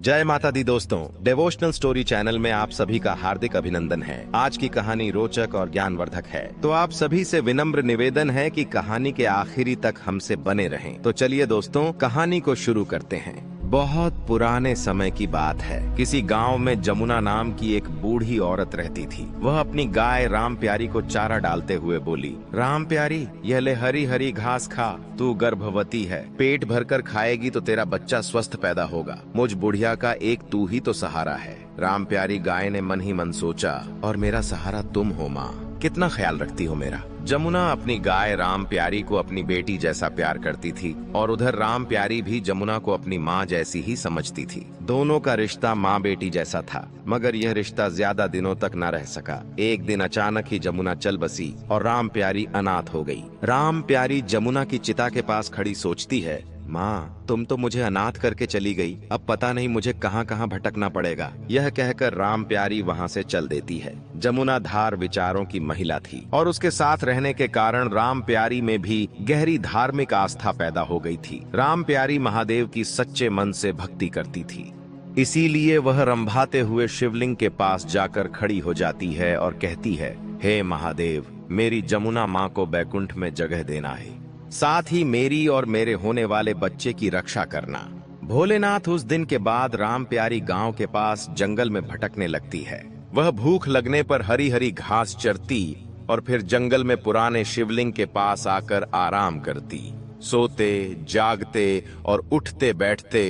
जय माता दी दोस्तों, डिवोशनल स्टोरी चैनल में आप सभी का हार्दिक अभिनंदन है। आज की कहानी रोचक और ज्ञानवर्धक है, तो आप सभी से विनम्र निवेदन है कि कहानी के आखिरी तक हमसे बने रहें। तो चलिए दोस्तों, कहानी को शुरू करते हैं। बहुत पुराने समय की बात है। किसी गांव में जमुना नाम की एक बूढ़ी औरत रहती थी। वह अपनी गाय राम प्यारी को चारा डालते हुए बोली, राम प्यारी, यह ले हरी हरी घास खा। तू गर्भवती है, पेट भरकर खाएगी तो तेरा बच्चा स्वस्थ पैदा होगा। मुझ बुढ़िया का एक तू ही तो सहारा है। राम प्यारी गाय ने मन ही मन सोचा, और मेरा सहारा तुम हो माँ, कितना ख्याल रखती हो मेरा। जमुना अपनी गाय राम प्यारी को अपनी बेटी जैसा प्यार करती थी, और उधर राम प्यारी भी जमुना को अपनी माँ जैसी ही समझती थी। दोनों का रिश्ता माँ बेटी जैसा था, मगर यह रिश्ता ज्यादा दिनों तक न रह सका। एक दिन अचानक ही जमुना चल बसी और राम प्यारी अनाथ हो गई। राम प्यारी जमुना की चिता के पास खड़ी सोचती है, माँ, तुम तो मुझे अनाथ करके चली गई, अब पता नहीं मुझे कहाँ कहाँ भटकना पड़ेगा। यह कहकर राम प्यारी वहाँ से चल देती है। जमुना धार विचारों की महिला थी, और उसके साथ रहने के कारण राम प्यारी में भी गहरी धार्मिक आस्था पैदा हो गई थी। राम प्यारी महादेव की सच्चे मन से भक्ति करती थी, इसीलिए वह रंभाते हुए शिवलिंग के पास जाकर खड़ी हो जाती है और कहती है, हे महादेव, मेरी जमुना माँ को बैकुंठ में जगह देना है, साथ ही मेरी और मेरे होने वाले बच्चे की रक्षा करना। भोलेनाथ उस दिन के बाद राम प्यारी गांव के पास जंगल में भटकने लगती है। वह भूख लगने पर हरी हरी घास चरती और फिर जंगल में पुराने शिवलिंग के पास आकर आराम करती। सोते जागते और उठते बैठते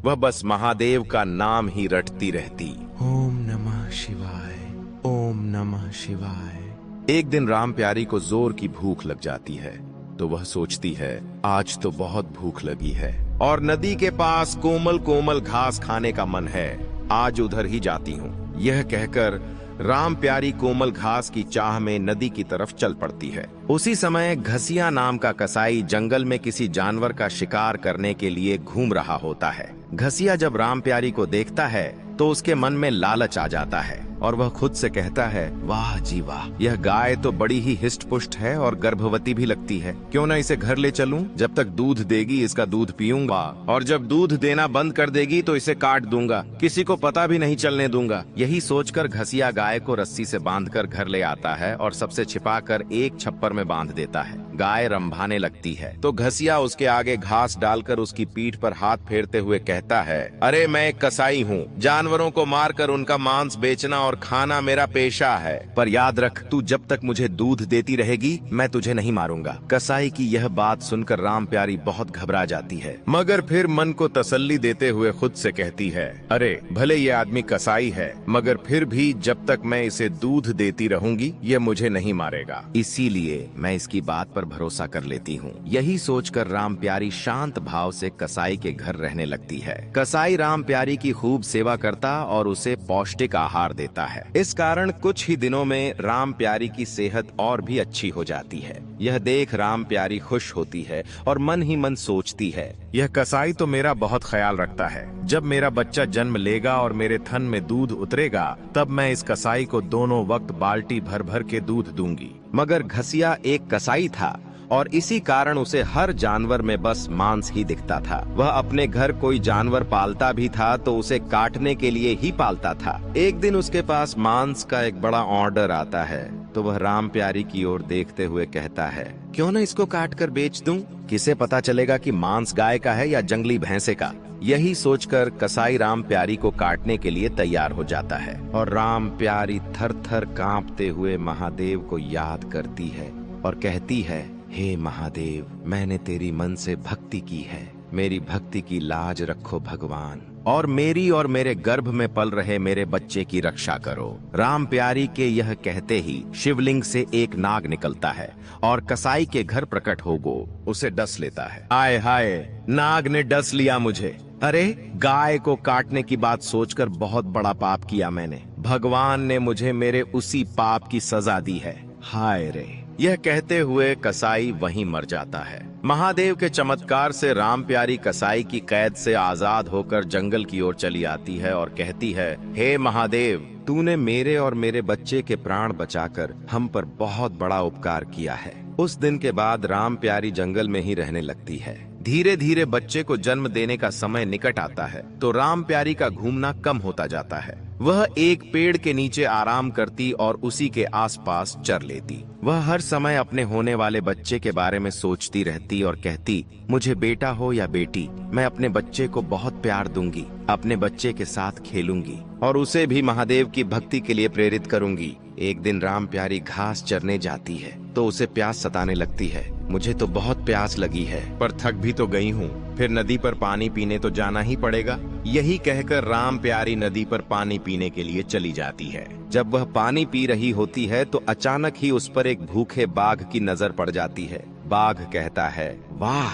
वह बस महादेव का नाम ही रटती रहती। ओम नमः शिवाय, ओम नमः शिवाय। एक दिन राम प्यारी को जोर की भूख लग जाती है, तो वह सोचती है, आज तो बहुत भूख लगी है और नदी के पास कोमल कोमल घास खाने का मन है, आज उधर ही जाती हूँ। यह कहकर राम प्यारी कोमल घास की चाह में नदी की तरफ चल पड़ती है। उसी समय घसिया नाम का कसाई जंगल में किसी जानवर का शिकार करने के लिए घूम रहा होता है। घसिया जब राम प्यारी को देखता है तो उसके मन में लालच आ जाता है और वह खुद से कहता है, वाह जी वाह, यह गाय तो बड़ी ही हिष्ट पुष्ट है और गर्भवती भी लगती है। क्यों ना इसे घर ले चलूं? जब तक दूध देगी इसका दूध पीऊंगा, और जब दूध देना बंद कर देगी तो इसे काट दूंगा, किसी को पता भी नहीं चलने दूंगा। यही सोचकर घसिया गाय को रस्सी से बांधकर घर ले आता है और सबसे छिपाकर एक छप्पर में बांध देता है। गाय रंभाने लगती है तो घसिया उसके आगे घास डालकर उसकी पीठ पर हाथ फेरते हुए कहता है, अरे मैं एक कसाई हूँ, जानवरों को मारकर उनका मांस बेचना और खाना मेरा पेशा है, पर याद रख, तू जब तक मुझे दूध देती रहेगी मैं तुझे नहीं मारूंगा। कसाई की यह बात सुनकर राम प्यारी बहुत घबरा जाती है, मगर फिर मन को तसल्ली देते हुए खुद से कहती है, अरे भले ये आदमी कसाई है, मगर फिर भी जब तक मैं इसे दूध देती रहूंगी ये मुझे नहीं मारेगा, इसीलिए मैं इसकी बात पर भरोसा कर लेती हूँ। यही सोचकर राम प्यारी शांत भाव से कसाई के घर रहने लगती है। कसाई राम प्यारी की खूब सेवा करता और उसे पौष्टिक आहार देता है। इस कारण कुछ ही दिनों में राम प्यारी की सेहत और भी अच्छी हो जाती है। यह देख राम प्यारी खुश होती है और मन ही मन सोचती है, यह कसाई तो मेरा बहुत ख्याल रखता है। जब मेरा बच्चा जन्म लेगा और मेरे थन में दूध उतरेगा तब मैं इस कसाई को दोनों वक्त बाल्टी भर भर के दूध दूंगी। मगर घसिया एक कसाई था और इसी कारण उसे हर जानवर में बस मांस ही दिखता था। वह अपने घर कोई जानवर पालता भी था तो उसे काटने के लिए ही पालता था। एक दिन उसके पास मांस का एक बड़ा ऑर्डर आता है तो वह राम प्यारी की ओर देखते हुए कहता है, क्यों न इसको काट कर बेच दूं? किसे पता चलेगा कि मांस गाय का है या जंगली भैंसे का। यही सोचकर कसाई राम प्यारी को काटने के लिए तैयार हो जाता है और राम प्यारी थर थर कांपते हुए महादेव को याद करती है और कहती है, हे महादेव, मैंने तेरी मन से भक्ति की है, मेरी भक्ति की लाज रखो भगवान, और मेरी और मेरे गर्भ में पल रहे मेरे बच्चे की रक्षा करो। राम प्यारी के यह कहते ही शिवलिंग से एक नाग निकलता है और कसाई के घर प्रकट होगो उसे डस लेता है। आय हाय, नाग ने डस लिया मुझे। अरे, गाय को काटने की बात सोचकर बहुत बड़ा पाप किया मैंने। भगवान ने मुझे मेरे उसी पाप की सजा दी है। हाय रे। यह कहते हुए कसाई वहीं मर जाता है। महादेव के चमत्कार से राम प्यारी कसाई की कैद से आजाद होकर जंगल की ओर चली आती है और कहती है, हे महादेव, तूने मेरे और मेरे बच्चे के प्राण बचाकर हम पर बहुत बड़ा उपकार किया है। उस दिन के बाद राम प्यारी जंगल में ही रहने लगती है। धीरे धीरे बच्चे को जन्म देने का समय निकट आता है तो राम प्यारी का घूमना कम होता जाता है। वह एक पेड़ के नीचे आराम करती और उसी के आसपास चर लेती। वह हर समय अपने होने वाले बच्चे के बारे में सोचती रहती और कहती, मुझे बेटा हो या बेटी, मैं अपने बच्चे को बहुत प्यार दूंगी, अपने बच्चे के साथ खेलूंगी और उसे भी महादेव की भक्ति के लिए प्रेरित करूंगी। एक दिन राम प्यारी घास चरने जाती है तो उसे प्यास सताने लगती है। मुझे तो बहुत प्यास लगी है, पर थक भी तो गई हूँ, फिर नदी पर पानी पीने तो जाना ही पड़ेगा। यही कहकर राम प्यारी नदी पर पानी पीने के लिए चली जाती है। जब वह पानी पी रही होती है तो अचानक ही उस पर एक भूखे बाघ की नजर पड़ जाती है। बाघ कहता है, वाह,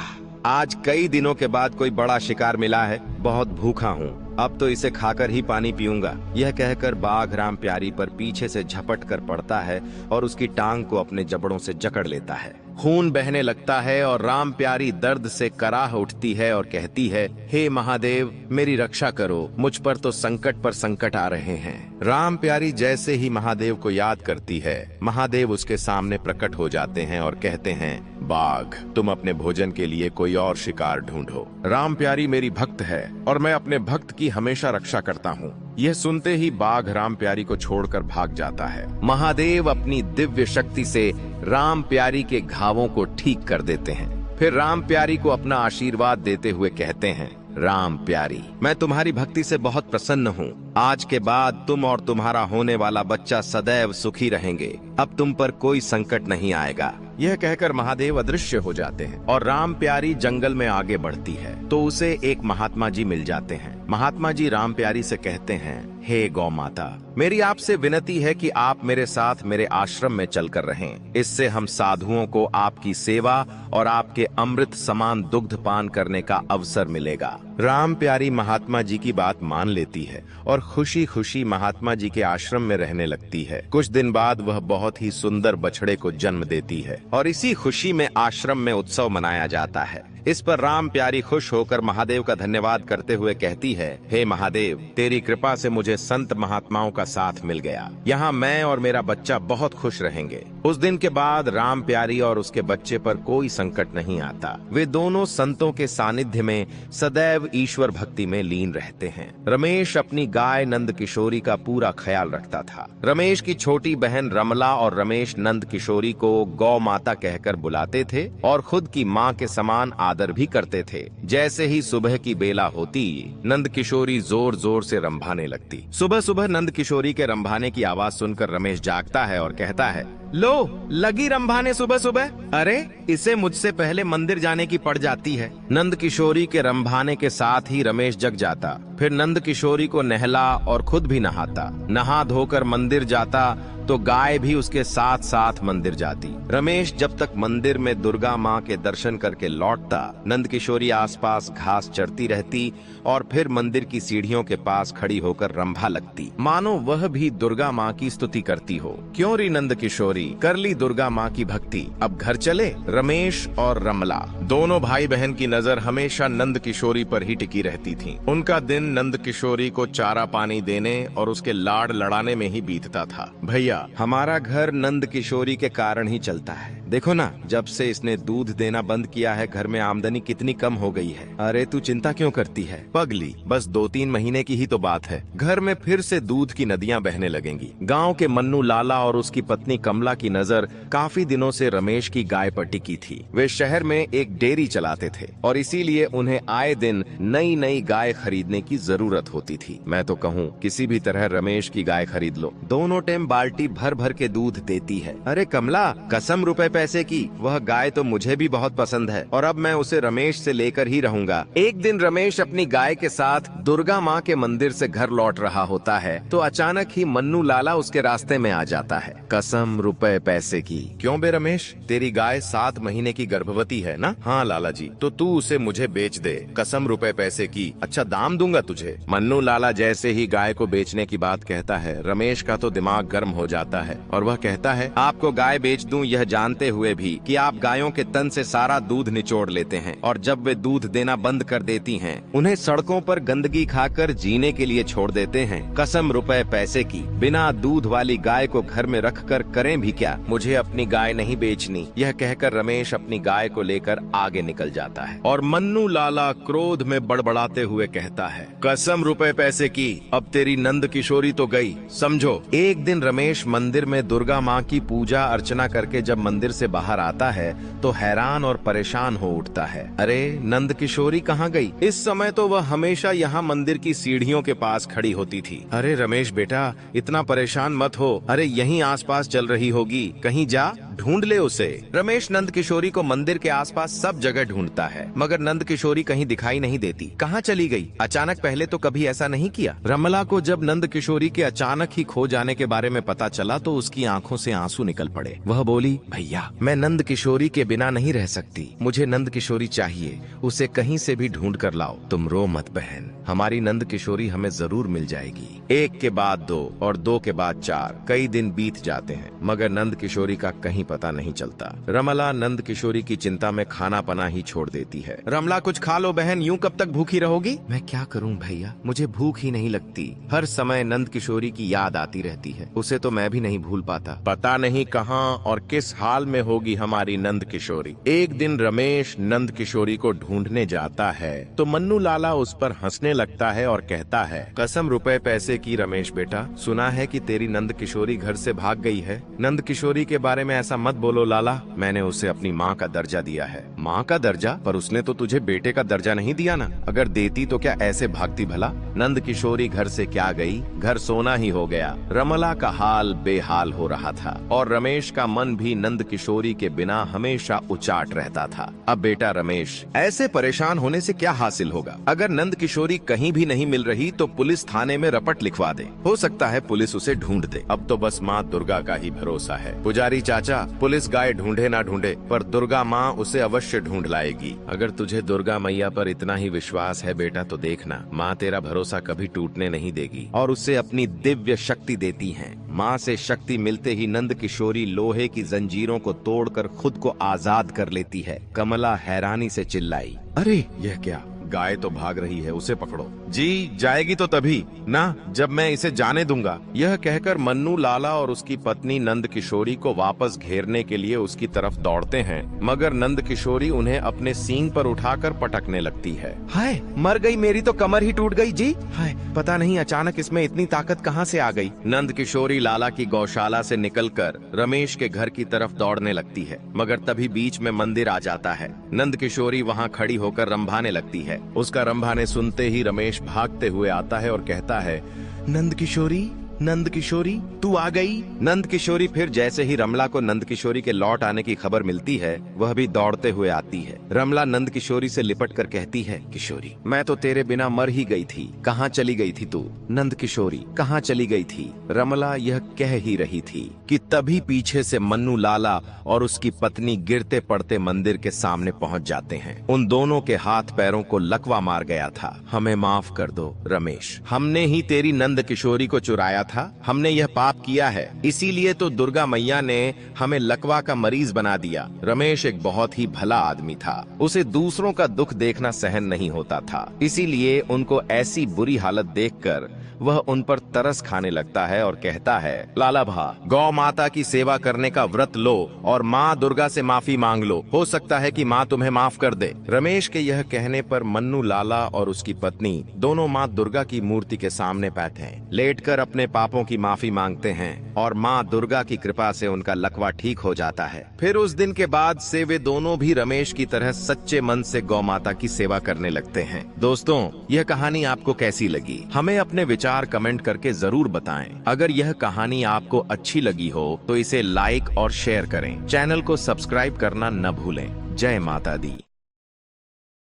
आज कई दिनों के बाद कोई बड़ा शिकार मिला है, बहुत भूखा हूँ, अब तो इसे खाकर ही पानी पीऊंगा। यह कहकर बाघ राम प्यारी पर पीछे से झपट कर पड़ता है और उसकी टांग को अपने जबड़ों से जकड़ लेता है। खून बहने लगता है और राम प्यारी दर्द से कराह उठती है और कहती है, हे महादेव, मेरी रक्षा करो, मुझ पर तो संकट पर संकट आ रहे हैं। राम प्यारी जैसे ही महादेव को याद करती है, महादेव उसके सामने प्रकट हो जाते हैं और कहते हैं, बाघ, तुम अपने भोजन के लिए कोई और शिकार ढूंढो। राम प्यारी मेरी भक्त है और मैं अपने भक्त की हमेशा रक्षा करता हूँ। यह सुनते ही बाघ राम प्यारी को छोड़कर भाग जाता है। महादेव अपनी दिव्य शक्ति से राम प्यारी के घावों को ठीक कर देते हैं। फिर राम प्यारी को अपना आशीर्वाद देते हुए कहते हैं, राम प्यारी, मैं तुम्हारी भक्ति से बहुत प्रसन्न हूँ। आज के बाद तुम और तुम्हारा होने वाला बच्चा सदैव सुखी रहेंगे। अब तुम पर कोई संकट नहीं आएगा। यह कहकर महादेव अदृश्य हो जाते हैं और राम प्यारी जंगल में आगे बढ़ती है तो उसे एक महात्मा जी मिल जाते हैं। महात्मा जी राम प्यारी से कहते हैं, हे गौ माता, मेरी आपसे विनती है कि आप मेरे साथ मेरे आश्रम में चलकर रहें। इससे हम साधुओं को आपकी सेवा और आपके अमृत समान दुग्ध पान करने का अवसर मिलेगा। राम प्यारी महात्मा जी की बात मान लेती है और खुशी खुशी महात्मा जी के आश्रम में रहने लगती है। कुछ दिन बाद वह बहुत ही सुंदर बछड़े को जन्म देती है और इसी खुशी में आश्रम में उत्सव मनाया जाता है। इस पर राम प्यारी खुश होकर महादेव का धन्यवाद करते हुए कहती है, हे महादेव, तेरी कृपा से मुझे संत महात्माओं का साथ मिल गया। यहाँ मैं और मेरा बच्चा बहुत खुश रहेंगे। उस दिन के बाद राम प्यारी और उसके बच्चे पर कोई संकट नहीं आता। वे दोनों संतों के सानिध्य में सदैव ईश्वर भक्ति में लीन रहते हैं। रमेश अपनी गाय नंद किशोरी का पूरा ख्याल रखता था। रमेश की छोटी बहन रमला और रमेश नंद किशोरी को गौ माता कहकर बुलाते थे और खुद की माँ के समान आदर भी करते थे। जैसे ही सुबह की बेला होती, नंद किशोरी जोर जोर से रंभाने लगती। सुबह सुबह नंद किशोरी के रंभाने की आवाज सुनकर रमेश जागता है और कहता है, लो, लगी रंभाने सुबह सुबह? अरे, इसे मुझसे पहले मंदिर जाने की पड़ जाती है। नंद किशोरी के रंभाने के साथ ही रमेश जग जाता। फिर नंद किशोरी को नहला और खुद भी नहाता। नहा धोकर मंदिर जाता तो गाय भी उसके साथ साथ मंदिर जाती। रमेश जब तक मंदिर में दुर्गा माँ के दर्शन करके लौटता, नंद किशोरी आसपास घास चरती रहती और फिर मंदिर की सीढ़ियों के पास खड़ी होकर रंभा लगती, मानो वह भी दुर्गा माँ की स्तुति करती हो। क्यों री नंद किशोरी, कर ली दुर्गा माँ की भक्ति, अब घर चले। रमेश और रमला दोनों भाई बहन की नजर हमेशा नंद किशोरी पर ही टिकी रहती थी। उनका दिन नंद किशोरी को चारा पानी देने और उसके लाड़ लड़ाने में ही बीतता था। भैया, हमारा घर नंद किशोरी के कारण ही चलता है। देखो ना, जब से इसने दूध देना बंद किया है, घर में आमदनी कितनी कम हो गई है। अरे तू चिंता क्यों करती है पगली, बस 2-3 महीने की ही तो बात है, घर में फिर से दूध की नदियां बहने लगेंगी। गांव के मन्नू लाला और उसकी पत्नी कमला की नजर काफी दिनों से रमेश की गाय पर टिकी थी। वे शहर में एक डेयरी चलाते थे और इसीलिए उन्हें आए दिन नई नई गाय खरीदने की जरूरत होती थी। मैं तो कहूँ किसी भी तरह रमेश की गाय खरीद लो, दोनों टाइम बाल्टी भर भर के दूध देती है। अरे कमला, कसम रुपए पैसे की, वह गाय तो मुझे भी बहुत पसंद है और अब मैं उसे रमेश से लेकर ही रहूंगा। एक दिन रमेश अपनी गाय के साथ दुर्गा माँ के मंदिर से घर लौट रहा होता है तो अचानक ही मन्नू लाला उसके रास्ते में आ जाता है। कसम रुपए पैसे की। क्यों बे रमेश, तेरी गाय 7 महीने की गर्भवती है ना? हाँ लाला जी, तो तू उसे मुझे बेच दे, कसम रुपए पैसे की, अच्छा दाम दूंगा तुझे। मन्नू लाला जैसे ही गाय को बेचने की बात कहता है, रमेश का तो दिमाग गर्म हो जाता है और वह कहता है, आपको गाय बेच दूं यह जानते हुए भी कि आप गायों के तन से सारा दूध निचोड़ लेते हैं और जब वे दूध देना बंद कर देती हैं, उन्हें सड़कों पर गंदगी खाकर जीने के लिए छोड़ देते हैं। कसम रुपए पैसे की, बिना दूध वाली गाय को घर में रख कर करें भी क्या, मुझे अपनी गाय नहीं बेचनी। यह कहकर रमेश अपनी गाय को लेकर आगे निकल जाता है और मन्नू लाला क्रोध में बड़बड़ाते हुए कहता है, कसम रुपए पैसे की, अब तेरी नंद किशोरी तो गई, समझो। एक दिन रमेश मंदिर में दुर्गा माँ की पूजा अर्चना करके जब मंदिर से बाहर आता है तो हैरान और परेशान हो उठता है। अरे नंद किशोरी कहाँ गई? इस समय तो वह हमेशा यहाँ मंदिर की सीढ़ियों के पास खड़ी होती थी। अरे रमेश बेटा, इतना परेशान मत हो, अरे यहीं आसपास चल रही होगी, कहीं जा ढूंढ ले उसे। रमेश नंद किशोरी को मंदिर के आसपास सब जगह ढूंढता है, मगर नंद किशोरी कहीं दिखाई नहीं देती। कहाँ चली गई? अचानक पहले तो कभी ऐसा नहीं किया। रमला को जब नंद किशोरी के अचानक ही खो जाने के बारे में पता चला तो उसकी आंखों से आंसू निकल पड़े। वह बोली, भैया मैं नंद किशोरी के बिना नहीं रह सकती, मुझे नंद किशोरी चाहिए, उसे कहीं से भी ढूंढ कर लाओ। तुम रो मत बहन, हमारी नंद किशोरी हमें जरूर मिल जाएगी। एक के बाद दो और दो के बाद चार, कई दिन बीत जाते हैं मगर नंद किशोरी का कहीं पता नहीं चलता। रमला नंद किशोरी की चिंता में खाना पना ही छोड़ देती है। रमला कुछ खा लो बहन, यूं कब तक भूखी रहोगी? मैं क्या करूं भैया, मुझे भूख ही नहीं लगती, हर समय नंद किशोरी की याद आती रहती है, उसे तो मैं भी नहीं भूल पाता। पता नहीं कहां और किस हाल में होगी हमारी नंद किशोरी। एक दिन रमेश नंद किशोरी को ढूंढने जाता है तो मन्नू लाला उस पर हंसने लगता है और कहता है, कसम रुपए पैसे की रमेश बेटा, सुना है कि तेरी नंद किशोरी घर से भाग गई है। नंद किशोरी के बारे में ऐसा मत बोलो लाला, मैंने उसे अपनी माँ का दर्जा दिया है। माँ का दर्जा? पर उसने तो तुझे बेटे का दर्जा नहीं दिया ना, अगर देती तो क्या ऐसे भागती भला? नंद किशोरी घर से क्या गई, घर सोना ही हो गया। रमला का हाल बेहाल हो रहा था और रमेश का मन भी नंद किशोरी के बिना हमेशा उचाट रहता था। अब बेटा रमेश, ऐसे परेशान होने से क्या हासिल होगा? अगर नंद किशोरी कहीं भी नहीं मिल रही तो पुलिस थाने में रपट लिखवा दे, हो सकता है पुलिस उसे ढूंढ दे। अब तो बस माँ दुर्गा का ही भरोसा है। पुजारी चाचा, पुलिस गाय ढूंढे ना ढूंढे पर दुर्गा माँ उसे अवश्य ढूंढ लाएगी। अगर तुझे दुर्गा मैया पर इतना ही विश्वास है बेटा तो देखना, माँ तेरा भरोसा कभी टूटने नहीं देगी और उसे अपनी दिव्य शक्ति देती है। माँ से शक्ति मिलते ही नंद किशोरी लोहे की जंजीरों को तोड़कर खुद को आजाद कर लेती है। कमला हैरानी से चिल्लाई, अरे यह क्या, गाय तो भाग रही है, उसे पकड़ो। जी, जाएगी तो तभी ना जब मैं इसे जाने दूंगा। यह कहकर मन्नू लाला और उसकी पत्नी नंद किशोरी को वापस घेरने के लिए उसकी तरफ दौड़ते हैं, मगर नंद किशोरी उन्हें अपने सींग पर उठाकर पटकने लगती है। हाय, मर गई, मेरी तो कमर ही टूट गई जी। हाय, पता नहीं अचानक इसमें इतनी ताकत कहाँ से आ गई। नंद किशोरी लाला की गौशाला से निकलकर रमेश के घर की तरफ दौड़ने लगती है, मगर तभी बीच में मंदिर आ जाता है। नंद किशोरी वहाँ खड़ी होकर रंभाने लगती है। उसका रंभाने सुनते ही रमेश भागते हुए आता है और कहता है, नंद किशोरी, नंद किशोरी तू आ गई। नंद किशोरी फिर जैसे ही रमला को नंद किशोरी के लौट आने की खबर मिलती है, वह भी दौड़ते हुए आती है। रमला नंद किशोरी से लिपट कर कहती है, किशोरी मैं तो तेरे बिना मर ही गई थी, कहाँ चली गई थी तू? नंद किशोरी कहाँ चली गई थी? रमला यह कह ही रही थी कि तभी पीछे से मन्नू लाला और उसकी पत्नी गिरते पड़ते मंदिर के सामने पहुँच जाते हैं। उन दोनों के हाथ पैरों को लकवा मार गया था। हमें माफ कर दो रमेश, हमने ही तेरी नंद किशोरी को चुराया था, हमने यह पाप किया है, इसीलिए तो दुर्गा मैया ने हमें लकवा का मरीज बना दिया। रमेश एक बहुत ही भला आदमी था, उसे दूसरों का दुख देखना सहन नहीं होता था, इसीलिए उनको ऐसी बुरी हालत देखकर वह उन पर तरस खाने लगता है और कहता है, लाला भा, गौ माता की सेवा करने का व्रत लो और माँ दुर्गा से माफी मांग लो, हो सकता है कि माँ तुम्हें माफ कर दे। रमेश के यह कहने पर मन्नू लाला और उसकी पत्नी दोनों माँ दुर्गा की मूर्ति के सामने बैठे लेटकर अपने पापों की माफी मांगते हैं और माँ दुर्गा की कृपा से उनका लकवा ठीक हो जाता है। फिर उस दिन के बाद से वे दोनों भी रमेश की तरह सच्चे मन से गौ माता की सेवा करने लगते हैं। दोस्तों, यह कहानी आपको कैसी लगी? हमें अपने विचार कमेंट करके जरूर बताएं। अगर यह कहानी आपको अच्छी लगी हो तो इसे लाइक और शेयर करें। चैनल को सब्सक्राइब करना न भूलें। जय माता दी।